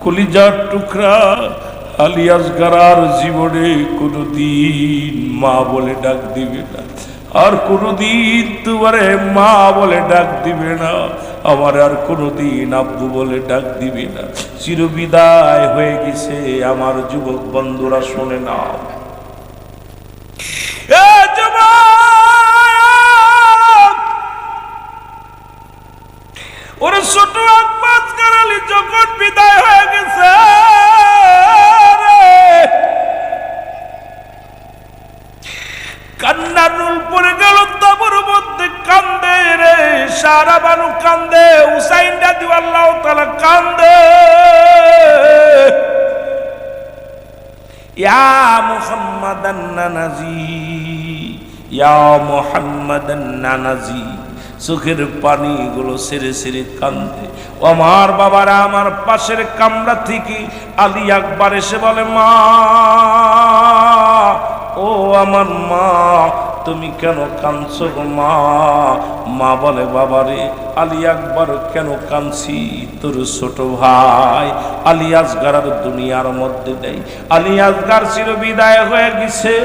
কলিজার টুকরা আলী আসগর জীবনে কোনদিন মা বলে ডাক দিবে না, আর কোনদিন তোমারে মা বলে ডাক দিবে না, আমার আর কোনদিন আব্বু বলে ডাক দিবে না। চিরবিদায় হয়ে গেছে। আমার যুবক বন্ধুরা শুনে নাও, ওর ছোট আব্বাস আলী যখন বিদায় হয়ে গেছে, কান্নার রুল পড়ে গেল। তাবুর মধ্যে কান্দে রে সারা বানু কান্দে, হুসাইন রাদিয়াল্লাহু তাআলা কান্দে। ইয়া মুহাম্মাদান নানাজি, ইয়া মুহাম্মাদান নানাজি, চোখের পানিগুলো সেরে সেরে কান্দে। ও আমার বাবারা, আমার পাশের কামরা থেকে আলী আকবর এসে বলে, মা, ও আমার মা, তুমি কেন কাঁদছো গো মা? মা বলে, বাবারে আলী আকবর কেন কাঁদছি? তোর ছোট ভাই আলী আসগর আর দুনিয়ার মধ্যে নেই। আলী আসগর চিরবিদায় হয়ে গেছে,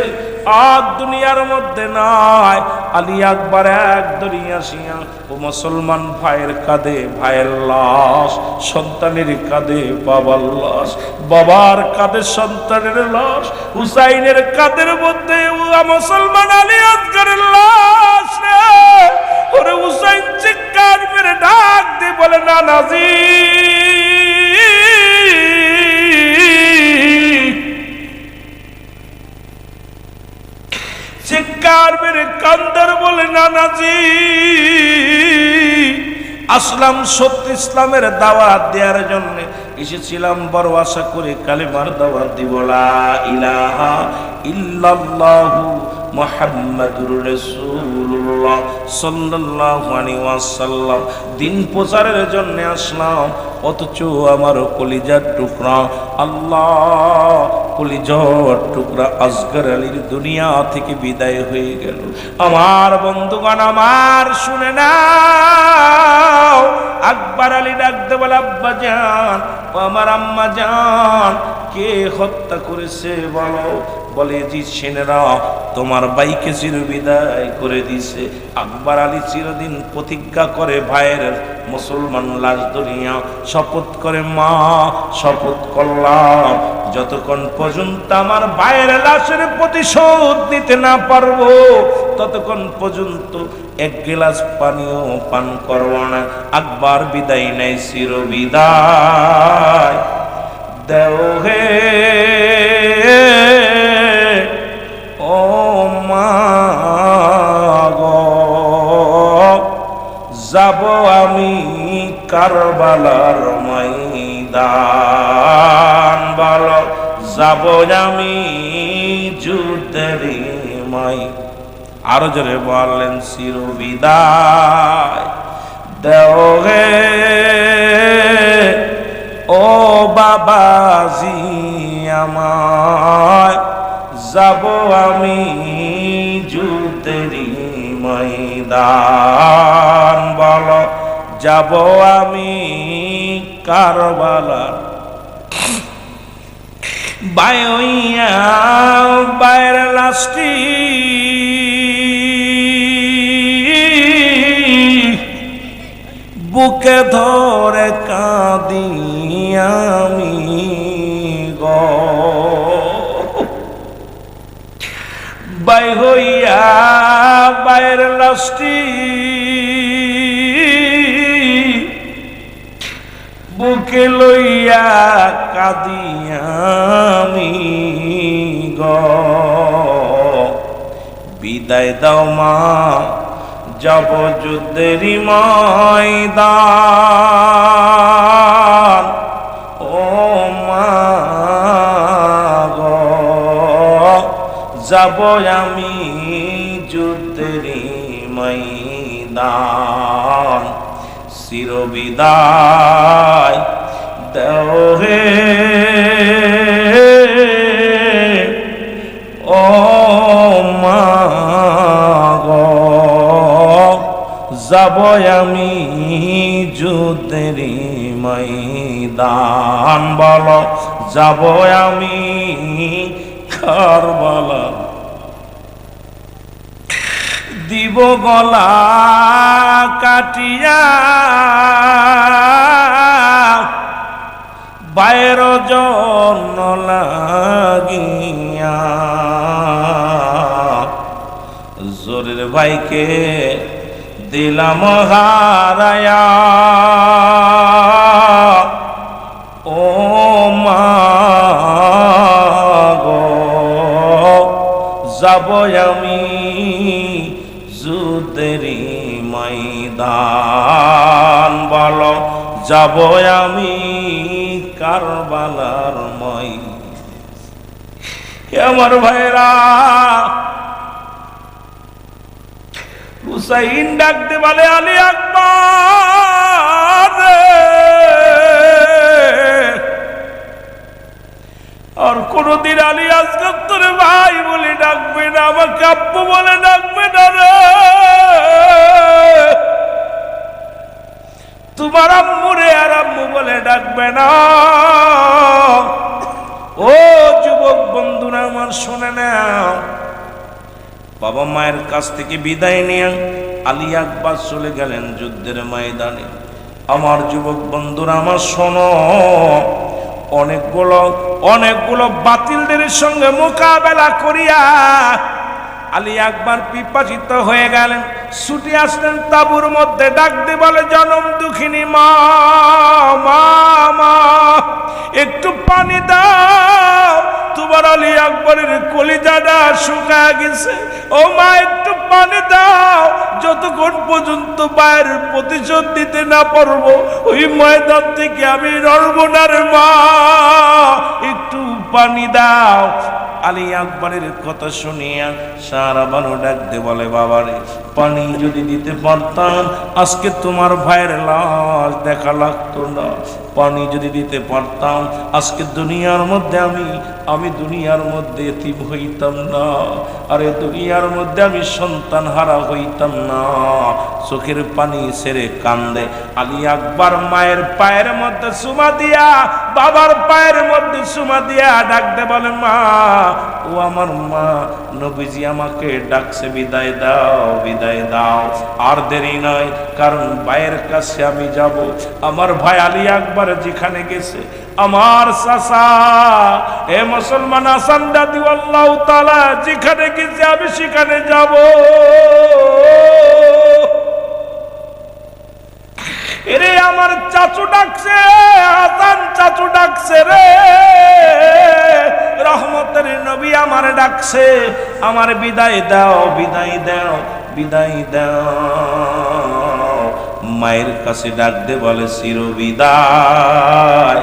আর দুনিয়ার মধ্যে নাই। আলী আকবর এক দরিয়া আসিয়া ও মুসলমান ভাইয়ের কাঁধে ভাইয়ের লাশ, সন্তানের কাঁধে বাবার লাশ, বাবার কাঁধে সন্তানের লাশ, হুসাইনের কাঁধের মধ্যে মুসলমান আলী আসগরের লাশ রে। ওরে হুসাইন চিৎকার মেরে ডাক দিয়ে বলে, নানাজি, চিৎকার মেরে কান্দার বলে, নানাজি, আসলাম সত্য ইসলামের দাওয়াত দেওয়ার জন্য এসেছিলাম, বড় আশা করে কালেমার দাওয়াত দিব, লা ইলাহা ইল্লাল্লাহু মুহাম্মাদুর রাসূলুল্লাহ সাল্লাল্লাহু আলাইহি ওয়াসাল্লাম। দিন প্রচারের জন্য আসলাম, অথচ আমার কলিজার টুকরা আল্লাহ, কলিজার টুকরা আসগর আলীর দুনিয়া থেকে বিদায় হয়ে গেল। আমার বন্ধুগণ, আমার শুনে নাও, আকবর আলী ডাকতে বলে, আব্বা জান, ও আমার আম্মা জান, কে হত্যা করেছে বলো? বলে, জি সেনারা তোমার ভাইকে চিরবিদায় করে দিছে। আকবর আলী চিরদিন প্রতিজ্ঞা করে ভাইয়ের মুসলমান লাশ দুনিয়া, শপথ করে, মা শপথ করলাম যতক্ষণ পর্যন্ত আমার ভাইয়ের লাশের প্রতিশোধ নিতে না পারবো, ততক্ষণ পর্যন্ত এক গ্লাস পানিও পান করব না। আকবর বিদায় নেয়, চিরবিদায় দেও হে ও মা গো, যাব আমি কারবালার ময়দান, বলো যাব আমি যুদ্ধের ময়দান। আরো জোরে বললেন, চিরবিদায় দেও হে ও বাবাজি আমায়, যাব আমি যুদ্ধের ময়দান, বলো যাব আমি কারবালার। বায়ইয়া বাইর লাশটি বুকে ধরে কাঁদি আমি গো, বাই হইয়া বাইর লাশটি বুকে লইয়া কাঁদি আমি গো। বিদায় দাও মা, যাব যুদ্ধের ময়দান, ও মা গো, যাব আমি যুদ্ধের ময়দান, চিরবিদায় দেও হে ও মা গো, যাব আমি যুদ্ধের ময়দান। ময়দান বলো যাব আমি কারবালা দিব গলা কাটিয়া বাইর জন্য লাগিয়া জোরের ভাইকে দিলাম হারায়া ও মা গো যাব আমি যুদ্ধেরই ময়দান বলো যাব আমি কারবালার আমার ভাইরা হুসাইন ডাকতে বলে আলী আকবর আর কোনদিন আলী আসগর তোরে ভাই বলে ডাকবে না, আমাকে আব্বু বলে ডাকবে না রে। তোমার আম্মু রে আর আম্মু বলে ডাকবে না। ও যুবক বন্ধুরা আমার শুনে নাও, বাবা মায়ের কাছ থেকে বিদায় নিয়ে আলী আকবর চলে গেলেন যুদ্ধের ময়দানে। আমার যুবক বন্ধুরা আমার শোনো, অনেকগুলো বাতিলদের সঙ্গে মোকাবেলা করিয়া আলী আকবর পিপাসিত হয়ে গেলেন, ছুটে আসলেন তাঁবুর মধ্যে, ডাক দিয়ে বলে জনম দুঃখিনী মা, মা মা একটু পানি দাও, তোমার আলী আকবরের কলিজাটা শুকায় গেছে। ও মা একটু পানি দাও, যতক্ষণ পর্যন্ত মায়ের প্রতিশোধ দিতে না পারবো ওই ময়দান থেকে আমি নড়বো না রে মা, একটু পানি দাও। আলী আকবরের কথা শুনিয়া সারা বানু ডাক দিয়ে বলে বাবারে, পানি যদি দিতে পারতাম আজকে তোমার ভাইয়ের লাশ দেখা লাগতো না, পানি যদি দিতে পারতাম আজকে দুনিয়ার মধ্যে আমি দুনিয়ার মধ্যে এতিম হইতাম না, আরে দুনিয়ার মধ্যে আমি সন্তান হারা হইতাম না। চোখের পানি ছেড়ে কান্দে আলী আকবর মায়ের পায়ের মধ্যে চুমা দিয়া, বাবার পায়ের মধ্যে চুমা দিয়া ডাক দে বলে মা, ও আমার মা, নবীজি আমাকে ডাকছে, বিদায় দাও, বিদায় দাও। আর দেরি নয়, কারণ ভাইয়ের কাছে আমি যাব। আমার ভাই আলী আকবর যেখানে গেছে, আমার চাচা এ মুসলমান হাসান রাদিয়াল্লাহু তাআলা যেখানে গেছে আমি সেখানে যাব। এরে আমার চাচু ডাকছে, হাসান চাচু ডাকছে রে, রহমতের নবী আমার ডাকছে, আমার বিদায় দাও, বিদায় দাও, বিদায় দাও। মায়ের কাছে ডাক দে বলে চির বিদায়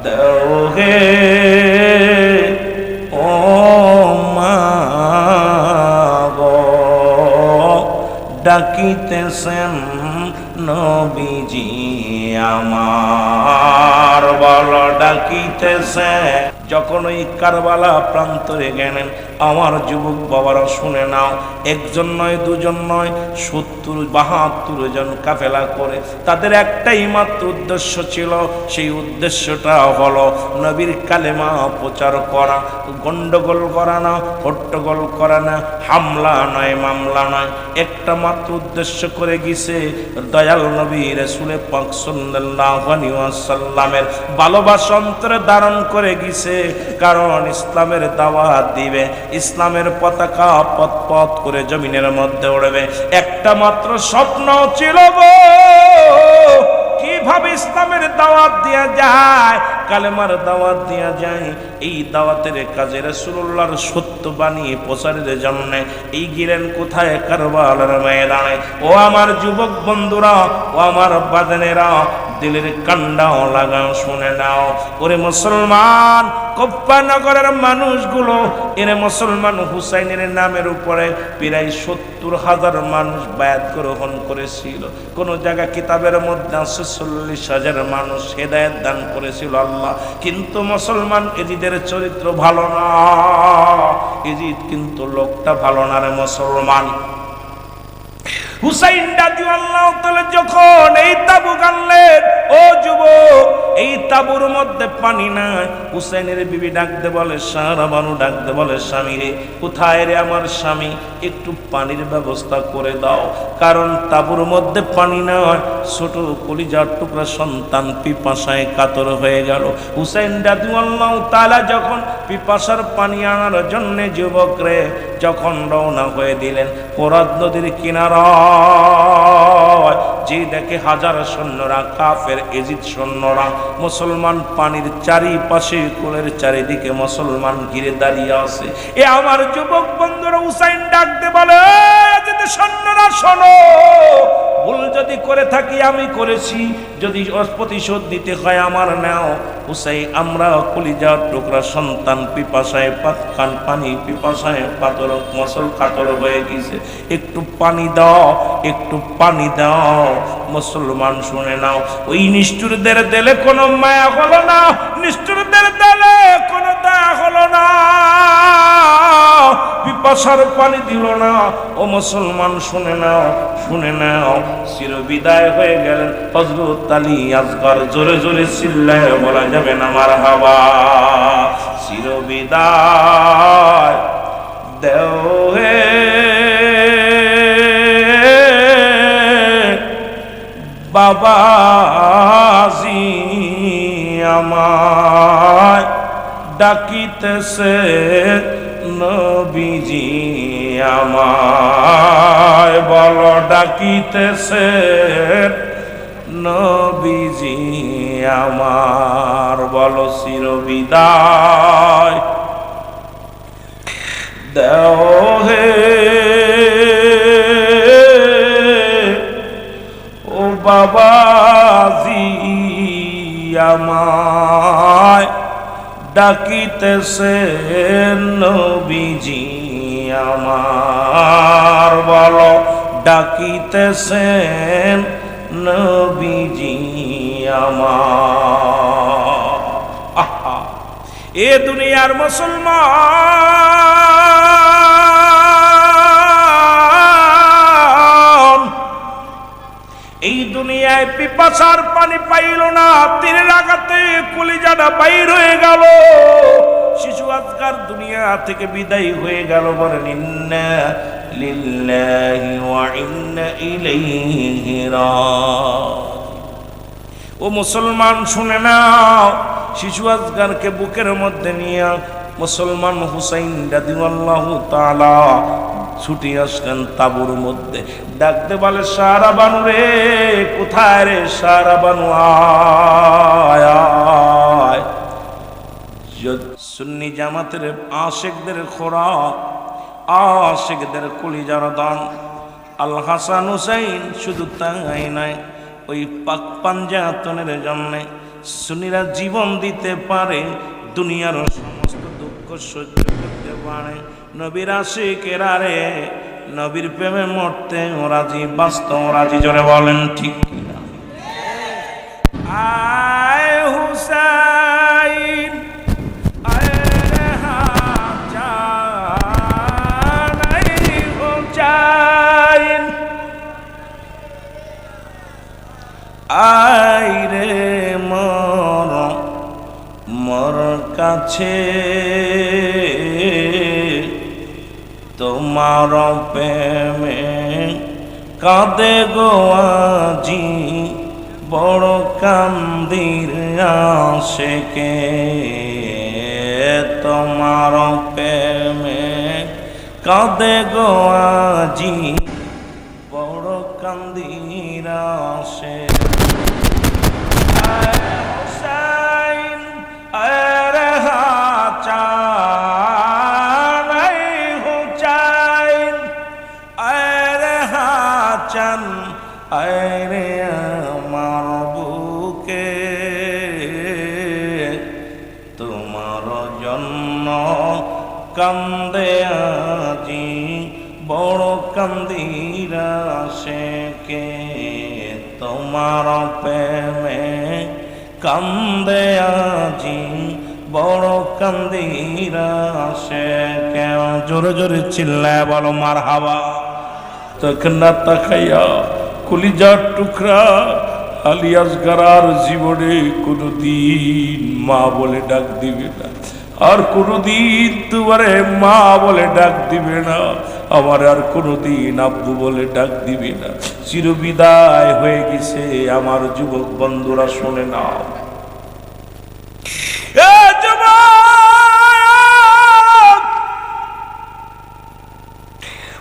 দাও হে ও মা গো, ডাকিতেছেন নবীজি আমার, বলো ডাকিতেছে। যখন ওই কারবালা প্রান্তরে গেলেন আমার যুবক বাবারা শুনে নাও, একজন নয় দুজন নয় ৭০-৭২ জন কাফেলা করে, তাদের একটাই মাত্র উদ্দেশ্য ছিল, সেই উদ্দেশ্যটা হলো নবীর কালেমা প্রচার করা, গন্ডগোল করা না, হট্টগোল করা না, হামলা নয় মামলা নয়, একটা মাত্র উদ্দেশ্য করে গেছে দয়াল নবী রাসূল পাক সাল্লাল্লাহু আলাইহি ওয়াসাল্লামের ভালোবাসা অন্তরে ধারণ করে গেছে, কারণ ইসলামের দাওয়াত দিবে, ইসলামের পতাকা পথ পথ করে জমিনের মধ্যে উড়বে। একটা মাত্র স্বপ্ন ছিল গো, কিভাবে ইসলামের দাওয়াত দেয়া যায়, কালেমার দাওয়াত দেয়া যায়। এই দাওয়াতের কাজে রাসূলুল্লাহর সত্য বাণী প্রচারের জন্য এই গেলেন কোথায়? কারবালার ময়দানে। ও আমার যুবক বন্ধুরা, ও আমার বাজানেরা, দিলের কান্ডাও লাগাও, শুনে নাও। ওরে মুসলমান, কুফা নগরের মানুষগুলো, এর মুসলমান হুসাইনের নামের উপরে প্রায় ৭০,০০০ মানুষ বায়াত গ্রহণ করেছিল। কোন জায়গা কিতাবের মধ্যে আছে ৪০,০০০ মানুষ হেদায়েত দান করেছিল আল্লাহ। কিন্তু মুসলমান এজিদের চরিত্র ভালো না, এজিদ কিন্তু লোকটা ভালো না রে মুসলমান। হুসাইন রাদিয়াল্লাহু তাআলা যখন এই তাবুক আনলেন, ও যুবক, এই তাঁবুর মধ্যে পানি নাই। হুসাইনের বিবি ডাকতে বলে, সারা বানু ডাকতে বলে, স্বামী রে কোথায় রে আমার স্বামী, একটু পানির ব্যবস্থা করে দাও, কারণ তাঁবুর মধ্যে পানি নাই। ছোট কলিজার টুকরা সন্তান পিপাসায় কাতর হয়ে গেল। হুসাইন রাদিয়াল্লাহু তাআলা যখন পিপাসার পানি আনার জন্য যুবকরে যখন রওনা হয়ে দিলেন ফোরাত নদীর কিনারায়, যে দেখে হাজার সৈন্যরা, কাফের এজিদ সৈন্যরা, মুসলমান পানির চারিপাশে কোলের চারিদিকে মুসলমান ঘিরে দাঁড়িয়ে আছে। এ আমার যুবক বন্ধুরা, হুসাইন ডাকতে বলে, সৈন্যরা শোনো, ভুল যদি করে থাকি আমি করেছি, যদি প্রতিশোধ নিতে হয় আমার নাও। হুসাইন আমরা কলিজার টুকরা সন্তান পিপাসায় পানি পিপাসায় পাতর মসল কাতর হয়ে গেছে, একটু পানি দাও, একটু পানি দাও। মুসলমান শুনে নাও, ওই নিষ্ঠুরদের দিলে কোনো মায়া হলো না, নিষ্ঠুরদের দিলে কোনো দয়া হলো না, পিপাসার পানি দিল না। ও মুসলমান শুনে নাও, শুনে নাও। চির বিদায় হয়ে গেলেন হযরত আলী আসগর। জোরে জোরে চিল্লায় বলা যাবে না মারহাবা। চির বিদায় দেও হে বাবাজি, আমায় ডাকিতেছে নবীজি, আমায় বলো ডাকিতেছে নবীজি আমার, বলো চির বিদায় দেও হে ও বাবাজি, আমায় ডাকিতেছে নবীজি আমার, বলো ডাকিতেছেন নবীজি আমার। আহা, এ দুনিয়ার মুসলমান এই দুনিয়ায় পিপাসার পানি পাইল না, তীরের আঘাতে কলিজাটা বাইর হয়ে গেল। শিশু আজকার দুনিয়া থেকে বিদায় হয়ে গেল। বলেন ইন্না লিল্লাহি ওয়া ইন্না ইলাইহি রাজিউন। ও মুসলমান শুনে নাও, শিশু আজগারকে বুকের মধ্যে নিয়ে মুসলমান হুসাইন রাদিয়াল্লাহু তাআলা ছুটি আসলেন তাঁবুর মধ্যে। ডাকতে বলে, সারা বানু রে কোথায় রে, সারা বানু আয় আয়। সুন্নি জামাতের আশিকদের খোরাক, আশিকদের কলিজার দান আল হাসান হুসাইন। শুধু তাই নয়, ওই পাক পাঞ্জাতনের জন্য সুন্নিরা জীবন দিতে পারে, দুনিয়ার সমস্ত দুঃখ সহ্য করতে পারে। নবীর আশিকেরা রে নবীর প্রেমে মরতে রাজি, বাস্তব রাজি। জোরে বলেন ঠিক কিনা? আয় হুসাইন আয় রে হাজান, আয় হুসাইন আয় রে মর মর কাছে, তোমার প্রেমে কাঁদে গো আজি, বড় কান্দির আশিকে, তোমার প্রেমে কাঁদে গো আজি, বড় কান্দির আশিকে। হুসাইন আরে হাচান, হুসাইন আরে হাচান, আরে আমার বুকে তোমার জন্য কান্দে আজি, বড় কান্দির আশিকে, তোমার প্রেমে কান্দে আজি, বড় কান্দির আশিকে। জোরে জোরে চিল্লায় বলো মারহাবা। তখন না তাকাইয়া কলিজার টুকরা আলী আসগার আর জীবনে কোনোদিন মা বলে ডাক দিবে না, আর কোনোদিন তোমারে মা বলে ডাক দিবে না, আমার আর কোনোদিন আব্বু বলে ডাক দিবে না। চিরবিদায় হয়ে গেছে। আমার যুবক বন্ধুরা শুনে নাও,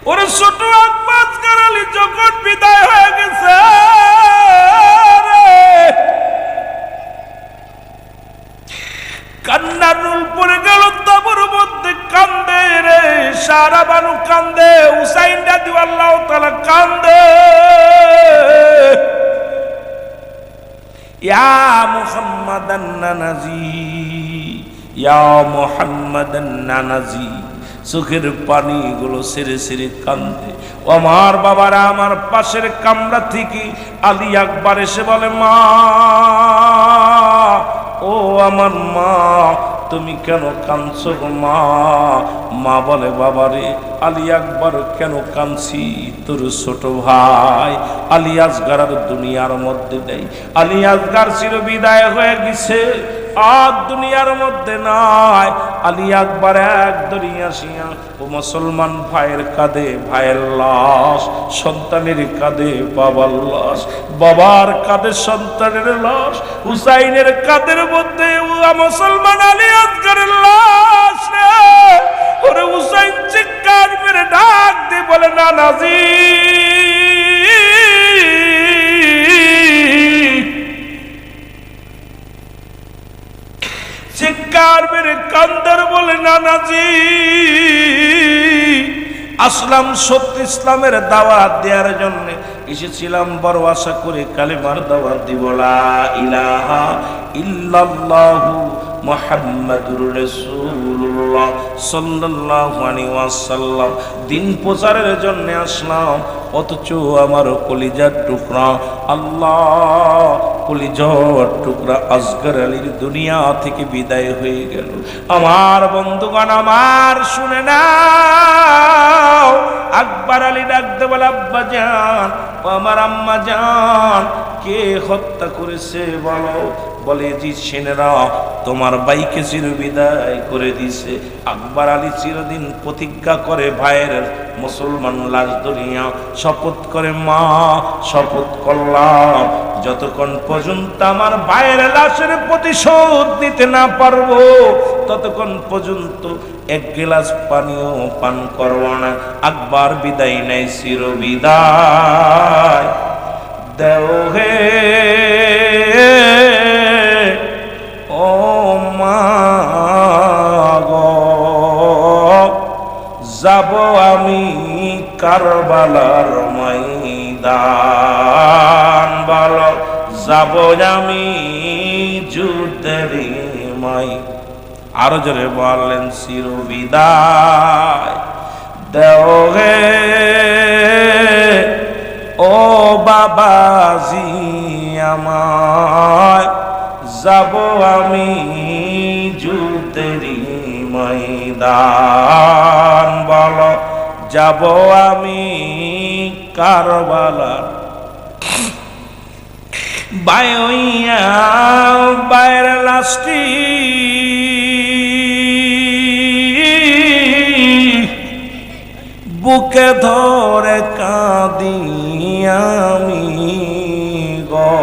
ওরে ছোট আব্বাস আলী যখন বিদায় হয়ে গেছে, কান্নার রুল পড়ে গেল, তাবুর মধ্যে কান্দে রে সারা বানু কান্দে, হুসাইন রাদিয়াল্লাহু তাআলা কান্দে। ইয়া মুহাম্মাদান নানাজি, ইয়া মুহাম্মাদান নানাজি, চোখের পানিগুলো সেরে সেরে কান্দে। ও আমার বাবারা, আমার পাশের কামরা থেকে আলী আকবর এসে বলে, মা, ও আমার মা, তুমি কেন কাঁদছো গো মা? মা বলে, বাবারে, আলী আকবর কেন কাঁদছি? তোর ছোট ভাই আলী আসগার আর দুনিয়ার মধ্যে নেই। আলী আসগার চিরবিদায় হয়ে গেছে, আর দুনিয়ার মধ্যে নাই। আলী আকবর এক দরিয়া আসিয়া ও মুসলমান ভাইয়ের কাঁধে ভাইয়ের লাশ, সন্তানের কাঁধে বাবার লাশ, বাবার কাঁধে সন্তানের লাশ, হুসাইনের কাঁধের মধ্যে মুসলমান আলী আসগারের লাশ। ওরে হুসাইন চিৎকার মেরে ডাক দিয়ে বলে, নানাজি, চিৎকার মেরে কান্দার বলে, নানাজি, আসলাম সত্য ইসলামের দাওয়াত দেওয়ার জন্য এসেছিলাম, বড় আশা করে কালেমার দাওয়াত দিব, লা ইলাহা ইল্লাল্লাহু মুহাম্মাদুর রাসূলুল্লাহ সাল্লাল্লাহু আলাইহি ওয়াসাল্লাম। দিন প্রচারের জন্য আসলাম, অথচ আমার কলিজার টুকরা, আল্লাহ কলিজার টুকরা আসগর আলীর দুনিয়া থেকে বিদায় হয়ে গেল। আমার বন্ধুগণ, আমার শুনে নাও, আকবর আলী ডাকতে বলে, আব্বা জান, ও আমার আম্মা জান, কে হত্যা করেছে বলো? বলে, জি সেনারা তোমার ভাইকে চিরবিদায় করে দিছে। আকবর আলী চিরদিন প্রতিজ্ঞা করে, ভাইয়ের মুসলমান লাশ ধরিয়া শপথ করে, মা শপথ করলাম, যতক্ষণ পর্যন্ত আমার ভাইয়ের লাশের প্রতিশোধ নিতে না পারবো, ততক্ষণ পর্যন্ত এক গ্লাস পানিও পান করব না। আকবর বিদায় নেয়, চিরবিদায় দেও হে ও মা গো, যাব আমি কারবালার ময়দান, বলো যাব আমি যুদ্ধের ময়দান। আরো জোরে বললেন, চিরবিদায় দেও হে ও বাবাজি আমায়, যাব আমি যুদ্ধের ময়দান, বলো যাব আমি কারবালা। বায়ইয়া বাইর লাশটি বুকে ধরে কাঁদি আমি গো,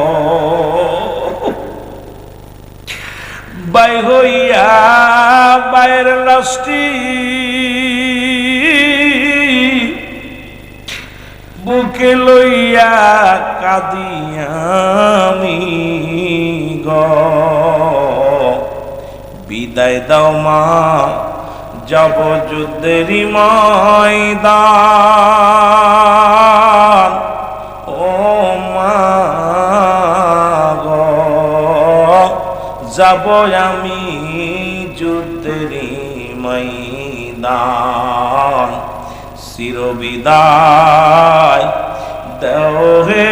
বাই হইয়া বাইর লাশটি বুকে লইয়া কাঁদি আমি গো। বিদায় দাও মা, যাব যুদ্ধেরই ময়দান, ও মা গো, যাব আমি যুদ্ধেরই ময়দান, চিরবিদায় দেও হে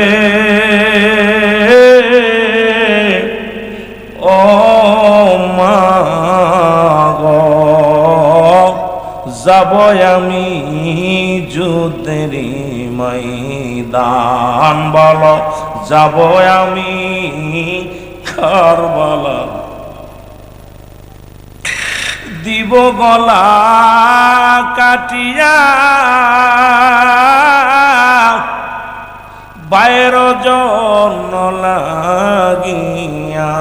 ও মা গো, যাব আমি যুদ্ধের ময়দান, বলো যাব আমি কারবালা, দিব গলা কাটিয়া বাইর জন্য লাগিয়া,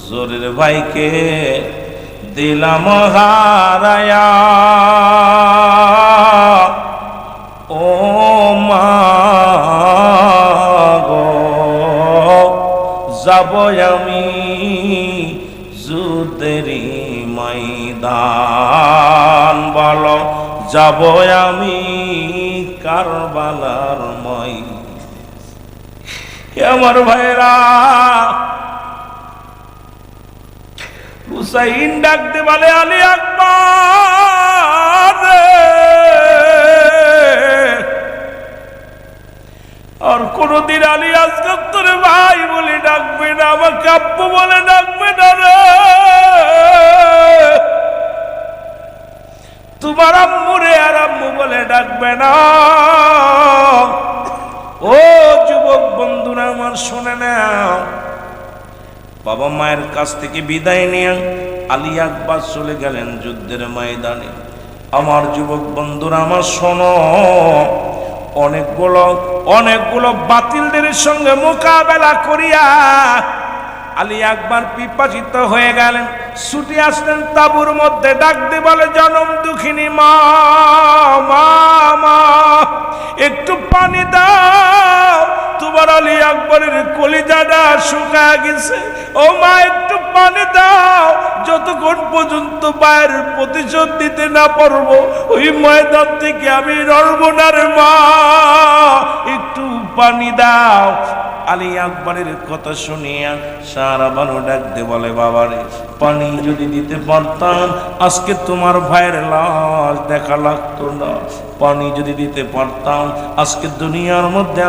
জোরের ভাইকে দিলাম হারায়া, ও মা গো যাব আমি যুদ্ধের ময়দান, বলো যাব আমি কারবালার আমার ভাইরা। হুসাইন ডাকতে বলে আলী আকবর, আর কোনদিন আলী আসগর তোরে ভাই বলে ডাকবে না, আমাকে আব্বু বলে ডাকবে না রে, তোমার আম্মুরে আর আম্মু বলে ডাকবে না। ও যুবক বন্ধুরা আমার শুনে নাও, বাবা মায়ের কাছ থেকে বিদায় নিয়ে আলী আকবর চলে গেলেন যুদ্ধের ময়দানে। আমার যুবক বন্ধুরা আমার শোনো, অনেকগুলো বাতিলদের সঙ্গে মোকাবেলা করিয়া আলী আকবর পিপাসিত হয়ে গেলেন, ছুটে আসলেন তাঁবুর মধ্যে, ডাক দিয়ে বলে জনম দুঃখিনী মা, মা মা একটু পানি দাও, তোমার আলী আকবরের কলিজাটা শুকায় গেছে, ও মা একটু পানি দাও, যতক্ষণ পর্যন্ত বাইরের প্রতিশোধ দিতে না পারবো ওই ময়দান থেকে আমি নড়বো না রে মা, একটু পানি দাও। আলী আকবরের কথা শুনিয়া সারা বানু ডাক দিয়ে বলে বাবারে, পানি যদি দিতে পারতাম আজকে তোমার ভাইয়ের লাশ দেখা লাগতো না, পানি যদি দিতে পারতাম আজকে দুনিয়ার মধ্যে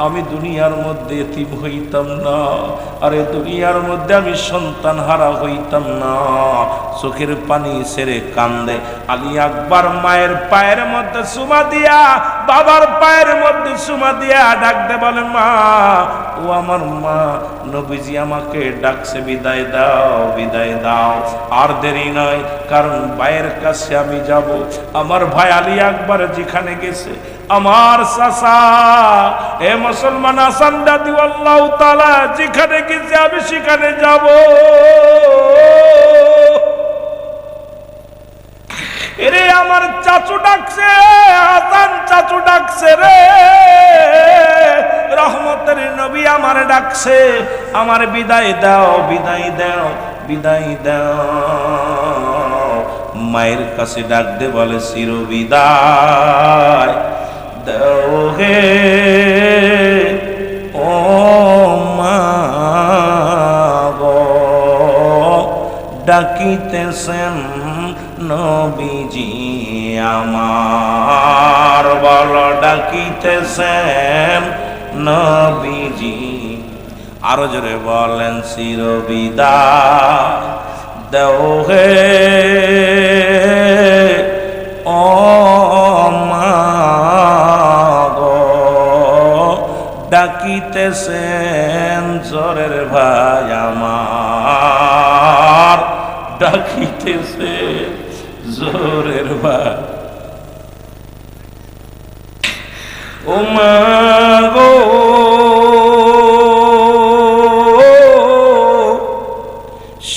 আমি দুনিয়ার মধ্যে এতিম হইতাম না, আরে দুনিয়ার মধ্যে আমি সন্তান হারা হইতাম না। চোখের পানি ছেড়ে কান্দে আলী আকবর মায়ের পায়ের মধ্যে চুমা দিয়া, বাবার পায়ের মধ্যে চুমা দিয়া ডাক দে বলে মা, ও আমার মা, নবীজি আমাকে ডাকছে, বিদায় দাও, বিদায় দাও। আর দেরি নয়, কারণ ভাইয়ের কাছে আমি যাব। আমার ভাই আলী আকবর যেখানে গেছে, আমার চাচা এ মুসলমান হাসান রাদিয়াল্লাহু তাআলা যেখানে গেছে আমি সেখানে যাব। এরে আমার চাচু ডাকছে, হাসান চাচু ডাকছে রে, রহমতের নবী আমার ডাকছে, আমার বিদায় দাও, বিদায় দাও, বিদায় দাও। মায়ের কাছে ডাক দে বলে চির বিদায় দাও হে ও মা গো, ডাকিতেছেন নবীজি আমার, বলো ডাকিতেছেন নবীজি। আরো জোরে বলেন চির বিদায় দাও হে ও মা গো, ডাকিতেছেন জোরের ভাই আমার, ডাকিতেছে জোরের ভাই ও মা গো।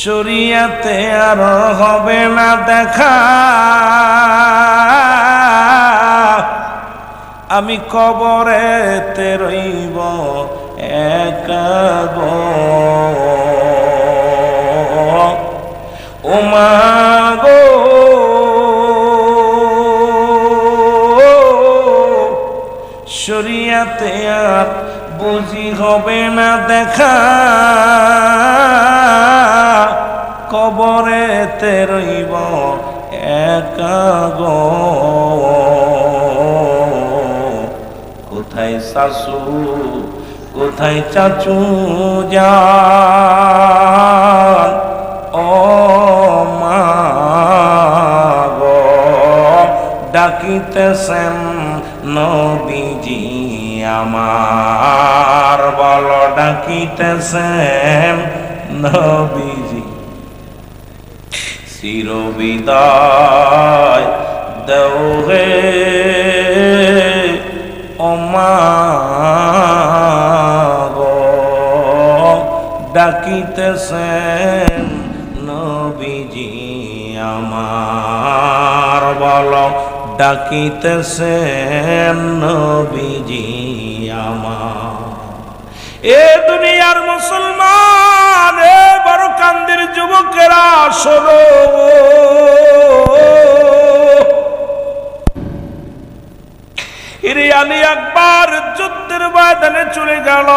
শরিয়াতে আর হবে না দেখা, আমি কবরেতে রইব একা গো। ও মা গো শরিয়াতে আর বুঝি হবে না দেখা, কবরেতে রইব একা গো। কোথায় শাশু কোথায় চাচু যান ও মা ডাকিতেছেন নবীজি আমার, বলো ডাকিতেছেন নবীজি। চিরবিদায় দেও হে ওমা গো, ডাকিতেছেন নবীজি আমার, বলো ডাকিতেছেন নবীজি আমার। এ দুনিয়ার মুসলমান, এ বড় কান্দির যুবকেরা শোনো, আলী আকবর যুদ্ধের ময়দানে চলে গেল,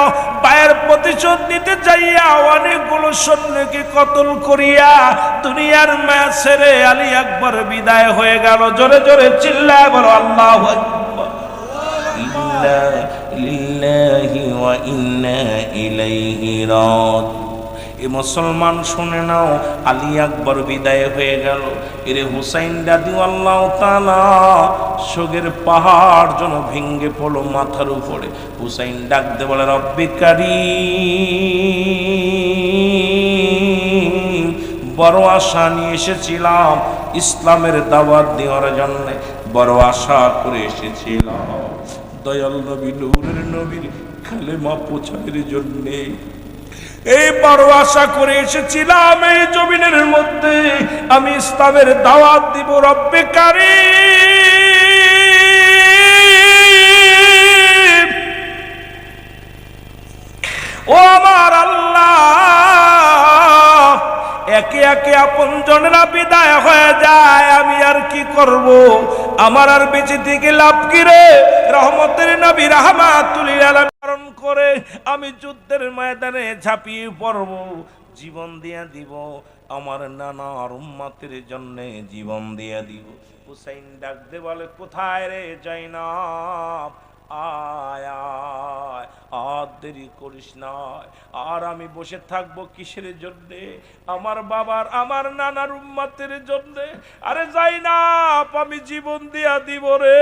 পায়ের প্রতিশোধ নিতে যাইয়া অনেকগুলো সৈন্যকে কতল করিয়া দুনিয়ার মায়া ছেড়ে আলী আকবর বিদায় হয়ে গেল। জোরে জোরে চিল্লায় বলো আল্লাহু আকবার। ইন্না লিল্লাহি ওয়া ইন্না ইলাইহি রাজিউন। এ মুসলমান শুনে নাও, আলী আকবর বিদায় হয়ে গেল। এরে হুসাইন রাদিয়াল্লাহু তাআলা শোকের পাহাড় যেন ভেঙে পড়লো মাথার উপরে। হুসাইন ডাকতে বলে রব্বে কারীম, বড় আশা নিয়ে এসেছিলাম ইসলামের দাওয়াত দেওয়ার জন্য, বড় আশা করে এসেছিলাম দয়াল নবী নূরের নবীর কালেমা প্রচারের জন্যে। এই বড় আশা করে এসেছিলাম এই জমিনের মধ্যে আমি ইসলামের দাওয়াত দিব। রব্বে কারীম, ও আমার আল্লাহ, একে একে আপনজনেরা বিদায় হয়ে যায়, আমি আর কি করব? আমার আর বেঁচে থেকে লাভ কি রে? রহমতের নবী রাহমাতুল লিল আলামিন করে আমি যুদ্ধের ময়দানে ঝাঁপিয়ে পড়ব, জীবন দিয়া দিব, আমার নানার উম্মতের জন্য জীবন দিয়া দিব। হুসাইন ডাক দে বলে কোথায় রে জয়নাব, আয় আয়, আর দেরি করিস না। আর আমি বসে থাকবো কিসের জন্যে? আমার বাবার আমার নানার উম্মতের জন্যে। আরে জয়নাব, আমি জীবন দিয়া দিব রে।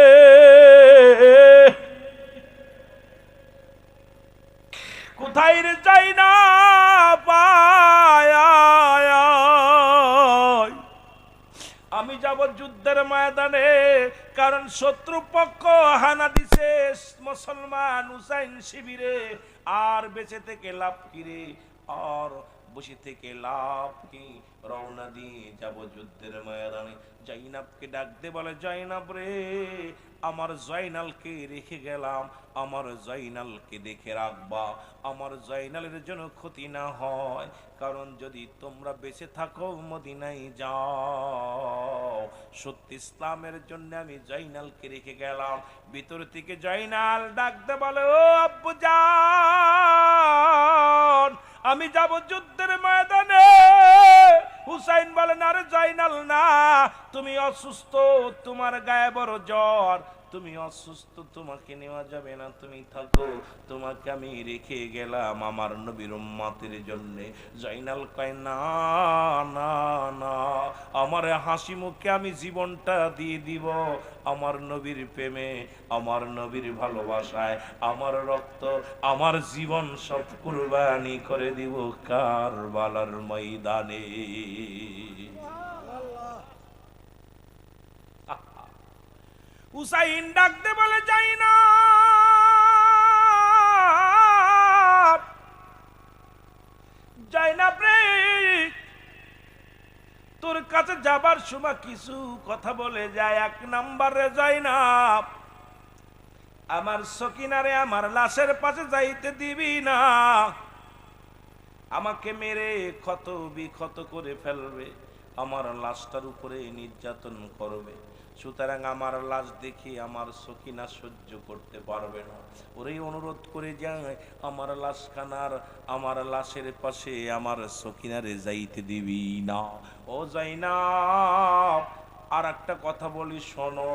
কোথায় রে জয়নাব, আয় আয় আয়, আমি যাব যুদ্ধের ময়দানে, কারণ শত্রু পক্ষ হানা দিছে মুসলমান হুসাইন শিবিরে। আর বেঁচে থেকে লাভ কি রে? আর বসে থেকে লাভ কি? রওনা দিয়ে যাব যুদ্ধের ময়দানে। জয়নাবকে ডাক দে বলে জয়নাব রে, আমার জয়নালকে রেখে গেলাম, আমার জয়নালকে দেখে রাখবা, আমার জয়নালের জন্য ক্ষতি না হয়। কারণ যদি তোমরা বেঁচে থাকো মদিনায় যাও, সত্যি ইসলামের জন্য আমি জয়নালকে রেখে গেলাম। ভিতর থেকে জয়নাল ডাক দে বলে ও আব্বু জান, আমি যাব যুদ্ধের ময়দানে। হুসাইন বলে না রে জয়নাল না, তুমি অসুস্থ, তোমার গায়ে বড় জ্বর, তুমি অসুস্থ, তোমাকে নেওয়া যাবে না, তুমি থাকো, তোমাকে আমি রেখে গেলাম আমার নবীর উম্মতের জন্য। জয়নাল কয় না না না, আমার হাসি মুখে আমি জীবনটা দিয়ে দিব, আমার নবীর প্রেমে, আমার নবীর ভালোবাসায়, আমার রক্ত, আমার জীবন সব কুরবানি করে দিব কারবালার ময়দানে। হুসাইন ডাকতে বলে জয়নাব, জয়নাব রে, তোর কাছে যাবার সময় কিছু কথা বলে যায়। এক নম্বরে জয়নাব, আমার সকিনারে আমার লাশের পাশে যাইতে দিবি না, আমাকে মেরে ক্ষত বিক্ষত করে ফেলবে, আমার লাশটার উপরে নির্যাতন করবে। সুতরাং আমার লাশ দেখে আমার সকিনা সহ্য করতে পারবে না। ওরে অনুরোধ করে যায় আমার লাশখানার, আমার লাশের পাশে আমার সকিনারে যাইতে দিবি না। ও জয়নাব, আর একটা কথা বলি শোনো,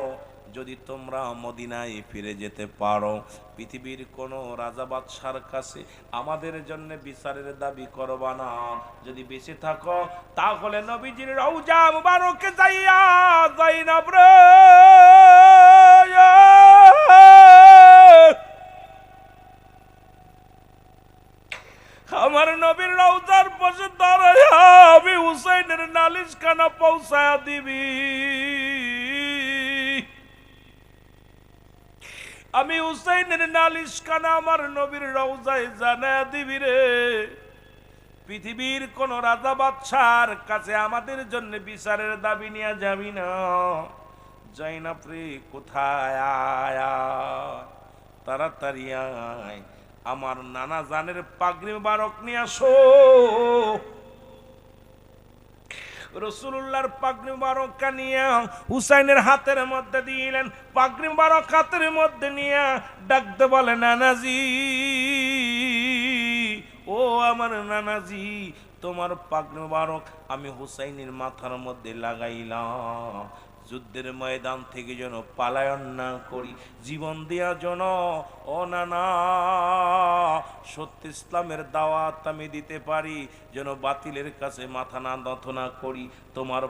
যদি তোমরা মদিনায় ফিরে যেতে পারো, পৃথিবীর কোন রাজা বাদশার কাছে আমাদের জন্য বিচারের দাবি করবা না। যদি বেঁচে থাকো তাহলে নবীজির রওজা মুবারকে যাইয়া জয়নাব রে আমার নবীর রওজার পাশে দাঁড়ায়া আমি হুসাইনের নালিশ খানা পৌঁছায়া দিবি। আমি হুসাইনের নালিশ খানা আমার নবীর রওজায় জানায়া দিবি রে। পৃথিবীর কোন রাজা বাদশার কাছে আমাদের জন্য বিচারের দাবি নিয়ে যাবি না। জয়নাব রে কোথায়, আয় তাড়াতাড়ি আয়, আমার নানা জানের পাগড়ি মোবারক নিয়ে আসো। রাসূলুল্লাহর পাগড়ি মোবারক নিয়ে হুসাইনের হাতের মধ্যে দিলেন। পাগড়ি মোবারক হাতের মধ্যে নিয়ে ডাকতে বলে, নানাজি ও আমার নানাজি, তোমার পাগড়ি মোবারক আমি হুসাইনের মাথার মধ্যে লাগাইলাম, যুদ্ধের ময়দান থেকে যেন পালায়ন না করি, জীবন দেয়া যেন ও নানা সত্য ইসলামের দাওয়াত আমি দিতে পারি, যেন বাতিলের কাছে মাথা না নত না করি। তোমার